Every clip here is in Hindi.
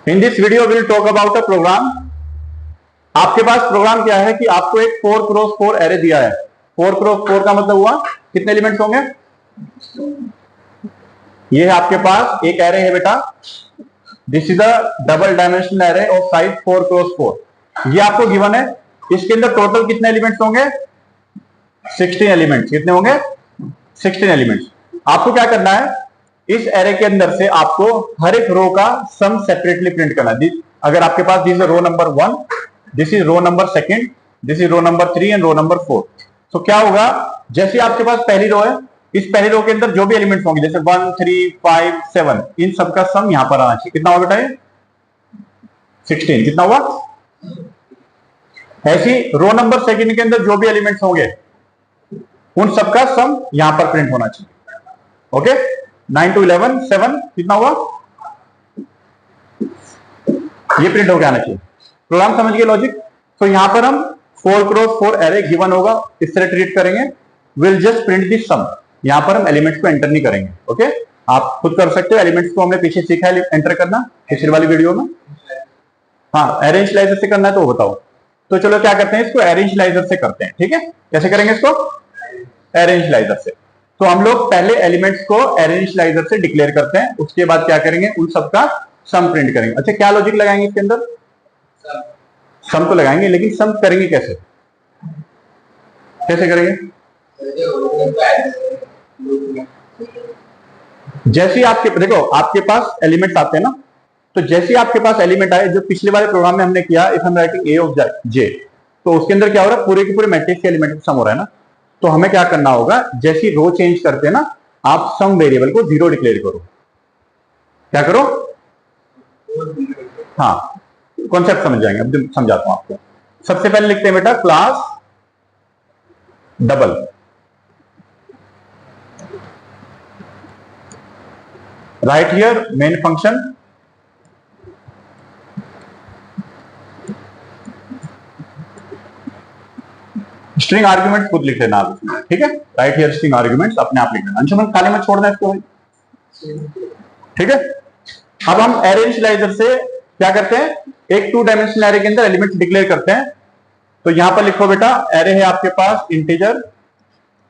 In this video will talk about a program. आपके पास प्रोग्राम क्या है कि आपको एक 4x4 एरे दिया है। 4x4 का मतलब हुआ कितने एलिमेंट्स होंगे? ये है आपके पास एक एरे है बेटा। This is a double dimensional array of size 4x4। ये आपको गिवन है। इसके अंदर टोटल कितने एलिमेंट्स होंगे? 16 एलिमेंट्स। कितने होंगे? 16 एलिमेंट्स। आपको क्या करना है, इस एरे के अंदर से आपको हर एक रो का सम सेपरेटली प्रिंट करना है। अगर आपके पास this is row number 1, this is row number 2, this is row number 3 and row number 4। तो क्या होगा, जैसे आपके पास पहली रो है, इस पहली रो के अंदर जो भी एलिमेंट्स होंगे जैसे 1, 3, 5, 7, इन सबका सम यहां पर आना चाहिए। कितना होगा बेटा? 16। कितना हुआ? ऐसी रो नंबर 2 के अंदर जो भी एलिमेंट्स होंगे उन सबका सम यहां पर प्रिंट होना चाहिए। ओके, 9 to 11, 7, कितना हुआ? ये प्रिंट होकर आना चाहिए। प्रोग्राम समझ गए लॉजिक? तो यहां पर हम 4x4 एरे गिवन होगा, इस तरह ट्रीट करेंगे। विल जस्ट प्रिंट दिस सम। यहां पर हम एलिमेंट्स को एंटर नहीं करेंगे। ओके, आप खुद कर सकते हो। एलिमेंट्स को हमने पीछे सीखा है एंटर करना पिछली वाली वीडियो में। हाँ, अरेंज इनिशियलाइजर से करना है तो बताओ। तो चलो क्या करते हैं, इसको अरेंज इनिशियलाइजर से करते हैं। ठीक है, कैसे करेंगे इसको? अरेंज इनिशियलाइजर से। तो हम लोग पहले एलिमेंट्स को अरेंज इनिशियलाइजर से डिक्लेयर करते हैं, उसके बाद क्या करेंगे, उन सबका सम प्रिंट करेंगे। अच्छा, क्या लॉजिक लगाएंगे इसके अंदर? सम तो लगाएंगे, लेकिन सम करेंगे कैसे? कैसे करेंगे? जैसे आपके देखो, आपके पास एलिमेंट्स आते हैं ना, तो जैसे आपके पास एलिमेंट आए, जो पिछले वाले प्रोग्राम में हमने किया, इफ हम राइटिंग ए ऑफ जे, तो उसके अंदर क्या हो रहा है, पूरे के पूरे मैट्रिक्स के एलिमेंट सम हो रहा है ना। तो हमें क्या करना होगा, जैसी रो चेंज करते हैं ना, आप सम वेरिएबल को 0 डिक्लेयर करो। क्या करो? हाँ, कॉन्सेप्ट समझ जाएंगे। अब समझाता हूं आपको। सबसे पहले लिखते हैं बेटा class double. Right here main function, string argument खुद लिख लेना आप, ठीक है। राइट हियर स्ट्रिंग आर्ग्यूमेंट्स अपने आप लिख लेना, अंशुमन खाली मत छोड़ना इसको, ठीक है। अब हम एरे इनिशियलाइजर से क्या करते हैं, एक 2 डायमेंशनल एरे के अंदर एलिमेंट्स डिक्लेयर करते हैं। तो यहां पर लिखो बेटा, एरे है आपके पास इंटीजर,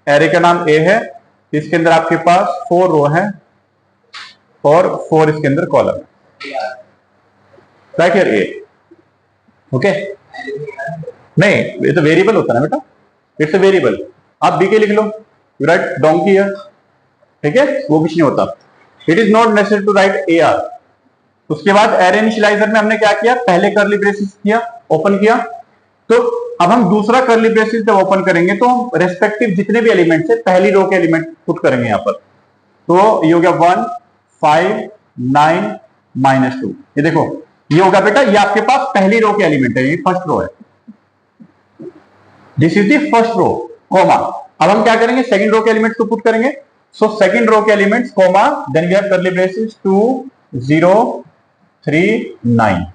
एरे का नाम ए है, इसके अंदर आपके पास 4 रो है और 4 इसके अंदर कॉलम है। Right here A. ओके, नहीं ये तो वेरिएबल होता है ना बेटा, इट्स अ वेरिएबल। आप बी के लिख लो, यू राइट डोंकी है, ठीक है, वो कुछ नहीं होता। It is not necessary to write A R. उसके बाद एरे इनिशियलाइजर में हमने क्या किया, पहले कर्ली ब्रेसेस किया, ओपन किया। तो अब हम दूसरा कर्ली ब्रेसेस जब ओपन करेंगे तो हम रेस्पेक्टिव जितने भी एलिमेंट्स है, पहली रो के एलिमेंट पुट करेंगे यहां पर। तो ये हो गया 1, 5, 9, -2। ये देखो, ये होगा बेटा, ये आपके पास पहली रो के एलिमेंट है, ये फर्स्ट रो है। This is the first row, comma. अब हम क्या करेंगे, सेकंड रो के एलिमेंट्स को पुट करेंगे। सो सेकंड रो के elements, comma, then we have curly braces 2, 0, 3, 9।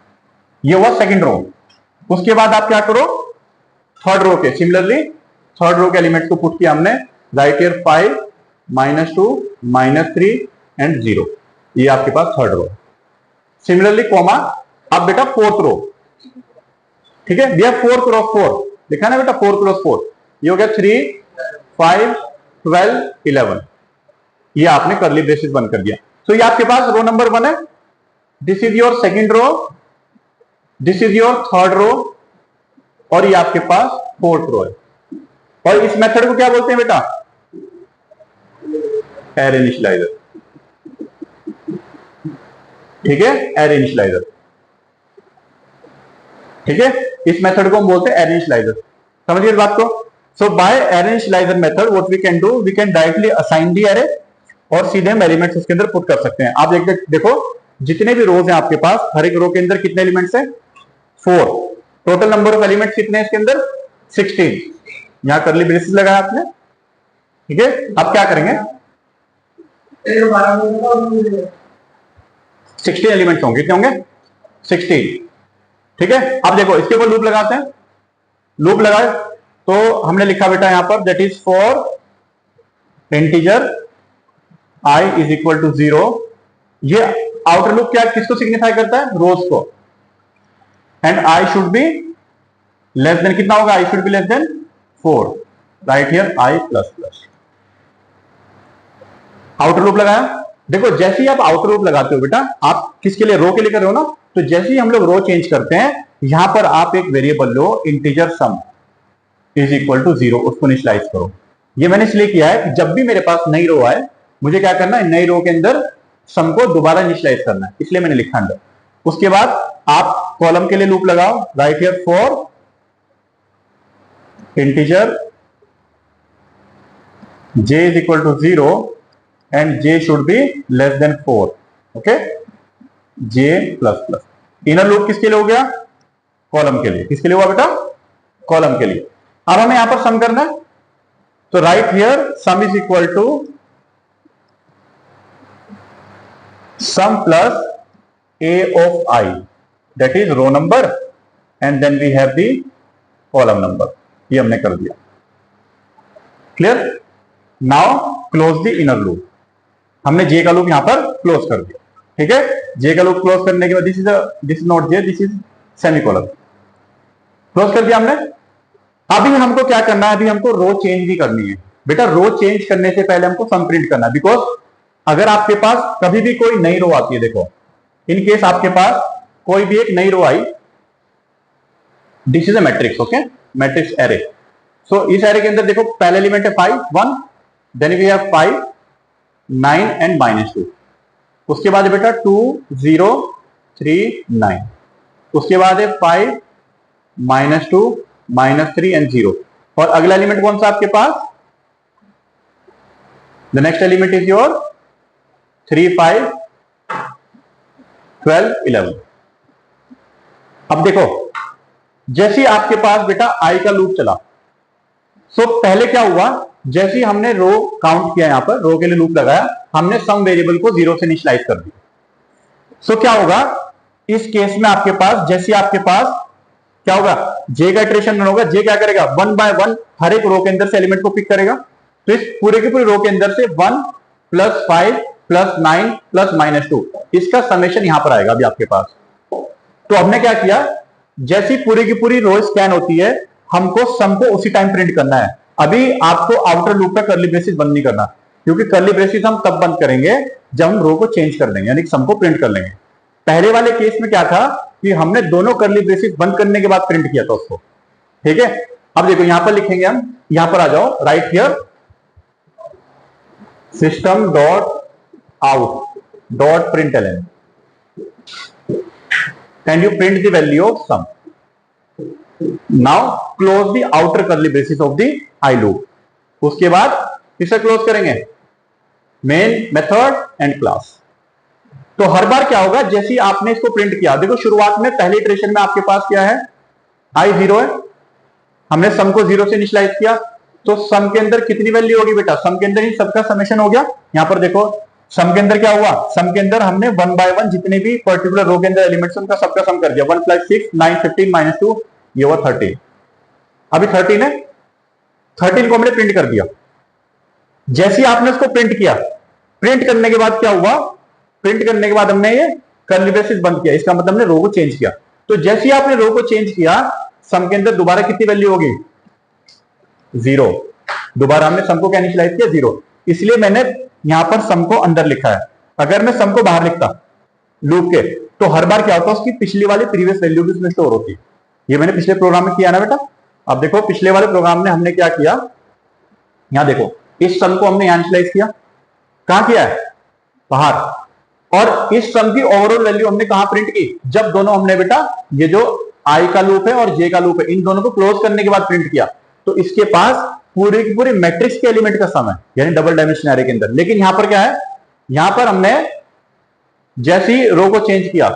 ये हुआ सेकंड रो। उसके बाद आप क्या करो, थर्ड रो के, सिमिलरली थर्ड रो के एलिमेंट्स को पुट किया हमने। Right here 5, -2, -3 and 0। ये आपके पास थर्ड रो। सिमिलरली कॉमा, अब बेटा फोर्थ रो, ठीक है, वी हैव 4x4 लिखा ना बेटा, 4x4। ये हो गया 3, 5, 12, 11। ये आपने कर्ली ब्रेसेस बंद कर दिया। तो ये आपके पास रो नंबर 1 है, this is your second row, this is your third row, और ये आपके पास फोर्थ रो है। और इस मेथड को क्या बोलते हैं बेटा? एरे इनिशियलाइजर, ठीक है, एरे इनिशियलाइजर, ठीक है। इस मेथड को हम बोलते हैं एरे इनिशियलाइजर। समझिए इस बात को। So by array initializer method what we can do, we can directly assign the array और सीधे हम एलिमेंट्स उसके अंदर पुट कर सकते हैं। आप देखो, जितने भी रोज हैं आपके पास, हर एक रो के अंदर कितने एलिमेंट्स हैं? 4। टोटल नंबर ऑफ एलिमेंट्स कितने हैं इसके अंदर? 16। यहां कर्ली ब्रेसेस लगाया आपने, ठीक है। अब क्या करेंगे, 16 एलिमेंट्स होंगे। कितने होंगे? 16, ठीक है। अब देखो, इसके ऊपर लूप लगाते हैं। लूप लगाए तो हमने लिखा बेटा यहां पर, that is for integer i is equal to 0। ये आउटर लूप क्या किसको सिग्निफाई करता है? रोज को। And I should be less than, कितना होगा? I should be less than 4, right here I plus plus. Outer loop लगाया। देखो जैसे ही आप आउटर लूप लगाते हो बेटा, आप किसके लिए? रो के लिए कर रहे हो ना, तो जैसे ही हम लोग रो चेंज करते हैं, यहां पर आप एक वेरिएबल लो, integer sum is equal to 0, उसको इनिशियलाइज करो। ये मैंने इसलिए किया है कि जब भी मेरे पास नई रो आए, मुझे क्या करना है? नई रो के अंदर सम को दोबारा इनिशियलाइज करना है, इसलिए मैंने लिखा अंदर। उसके बाद आप कॉलम के लिए लूप लगाओ, right here for integer j is equal to 0 and j should be less than 4, okay, j plus plus। Inner loop किसके लिए हो गया? कॉलम के लिए। किसके लिए हुआ बेटा? कॉलम के लिए। अब हमें यहां पर सम करना है, तो right here sum is equal to sum plus a of I, that is row number, and then we have the column number। ये हमने कर दिया। Clear? Now close the inner loop. हमने जे का लूप यहां पर क्लोज कर दिया, ठीक है। जे का लूप क्लोज करने के बाद this is not J, this is semicolon. Close कर दिया हमने। अभी हमको क्या करना है? अभी हमको रो चेंज भी करनी है बेटा। रो चेंज करने से पहले हमको सम प्रिंट करना है, बिकॉज अगर आपके पास कभी भी कोई नई रो आती है, देखो इन केस आपके पास कोई भी एक नई रो आई, this is a matrix, okay, matrix array. So इस एरे के अंदर देखो पहला एलिमेंट है 5 1, देन वी हैव 5 9 एंड -2। उसके बाद है बेटा 2 0 3 9। उसके बाद है 5 -2 -3 एंड 0। और अगला एलिमेंट कौन सा आपके पास? The next element is your 3 5 12 11। अब देखो जैसे आपके पास बेटा आई का लूप चला, सो पहले क्या हुआ? जैसे ही हमने रो काउंट किया, यहां पर रो के लिए लूप लगाया, हमने सम वेरिएबल को 0 से इनिशियलाइज कर दिया। सो क्या होगा इस केस में? आपके पास जैसे आपके पास क्या होगा? जे का इटरेशन रन होगा। जे क्या करेगा? 1 बाय 1 हर एक रो के अंदर से एलिमेंट को पिक करेगा। तो इस पूरे की पूरी रो के अंदर से 1 प्लस 5 प्लस 9 प्लस -2, इसका समेशन यहां पर आएगा अभी आपके पास। तो हमने क्या किया? जैसी पूरी की पूरी रो स्कैन होती है, हमको सम को उसी टाइम प्रिंट करना है। अभी आपको आउटर लूप का कर्ली ब्रेसिस बंद नहीं करना, क्योंकि कर्ली ब्रेसिस हम तब बंद करेंगे जब हम रो को चेंज कर देंगे, यानी सम को प्रिंट कर लेंगे। पहले वाले केस में क्या था कि हमने दोनों कर्ली ब्रेसिस बंद करने के बाद प्रिंट किया था उसको, ठीक है। अब देखो यहां पर लिखेंगे हम, यहां पर आ जाओ, right here system dot out dot println and you print the value of sum। now close the outer curly braces of the I loop। उसके बाद किसे क्लोज करेंगे? Main, method and class. तो हर बार क्या होगा? जैसे ही आपने इसको प्रिंट किया, देखो शुरुआत में पहले इटरेशन में आपके पास क्या है? I 0 है। हमने सम को 0 से इनिशियलाइज किया, तो सम के अंदर कितनी वैल्यू होगी बेटा? सम के अंदर ही सबका समेशन हो गया। यहां पर देखो सम के अंदर क्या हुआ? सम के अंदर हमने 1 बाय 1 जितने भी पर्टिकुलर रो के अंदर एलिमेंट्स उनका सबका सम कर दिया। 1 + 6 9 15 -2, ये हुआ 13। अभी 13 है, 13 को हमने प्रिंट कर दिया। जैसे ही आपने उसको प्रिंट किया, प्रिंट करने के बाद क्या हुआ? प्रिंट करने के बाद हमने ये कर्ली ब्रेसेस बंद किया, इसका मतलब हमने रो को चेंज किया। तो जैसे ही आपने रो को चेंज किया, सम के अंदर दोबारा कितनी वैल्यू होगी? 0। दोबारा हमने सम को क्या इनिशियलाइज किया? 0। इसलिए मैंने यहां पर सम को अंदर लिखा है। अगर मैं सम को बाहर लिखता लूप के, तो हर बार क्या होता? उसकी पिछली वाली प्रीवियस वैल्यू भी उसमें स्टोर होती। ये मैंने पिछले प्रोग्राम में किया ना बेटा। अब देखो पिछले वाले प्रोग्राम में हमने क्या किया, यहां देखो इस सम को हमने इनिशियलाइज किया। कहां किया है? बाहर। और इस सम की ओवरऑल वैल्यू हमने कहां प्रिंट की? जब दोनों हमने बेटा ये जो आई का लूप है और जे का लूप है, इन दोनों को क्लोज करने के बाद प्रिंट किया। तो इसके पास पूरे की पूरी मैट्रिक्स के एलिमेंट का सम है, यानी डबल डायमेंशन एरे के अंदर। लेकिन यहां पर क्या है? यहां पर हमने जैसे ही रो को चेंज किया,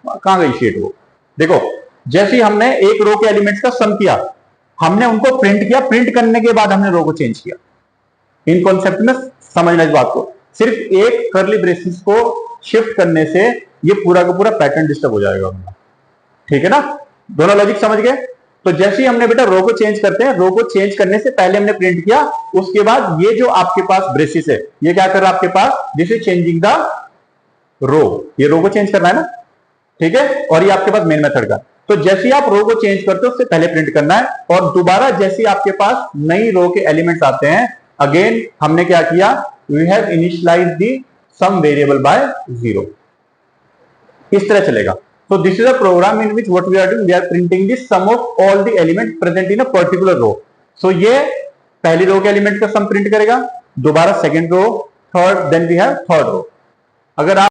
कहां गई शीट वो? देखो जैसे ही हमने एक रो के एलिमेंट्स का सम किया, हमने उनको प्रिंट किया। प्रिंट करने के बाद हमने रो को चेंज किया। इन कॉन्सेप्ट में समझना इस बात को। सिर्फ एक कर्ली ब्रेसेस को शिफ्ट करने से ये पूरा का पूरा पैटर्न डिस्टर्ब हो जाएगा, ठीक है ना? दोनों लॉजिक समझ गए? तो जैसे ही हमने बेटा रो को चेंज करते हैं, रो को चेंज करने से पहले हमने प्रिंट किया। उसके बाद ये जो आपके पास ब्रेसिस है, ये क्या कर रहा है आपके पास? This is changing the row, ये रो को चेंज करना है ना, ठीक है, और ये आपके पास मेन मेथड का। तो जैसे ही आप रो को चेंज करते हो उससे पहले प्रिंट करना है, और दोबारा जैसे ही आपके पास नई रो के एलिमेंट्स आते हैं, अगेन हमने क्या किया, we have initialise the sum variable by 0। इस तरह चलेगा। So this is a program in which what we are doing, we are printing the sum of all the elements present in a particular row. So ये पहली रो के एलिमेंट का सम प्रिंट करेगा, दोबारा second row, third, then we have third row. अगर आप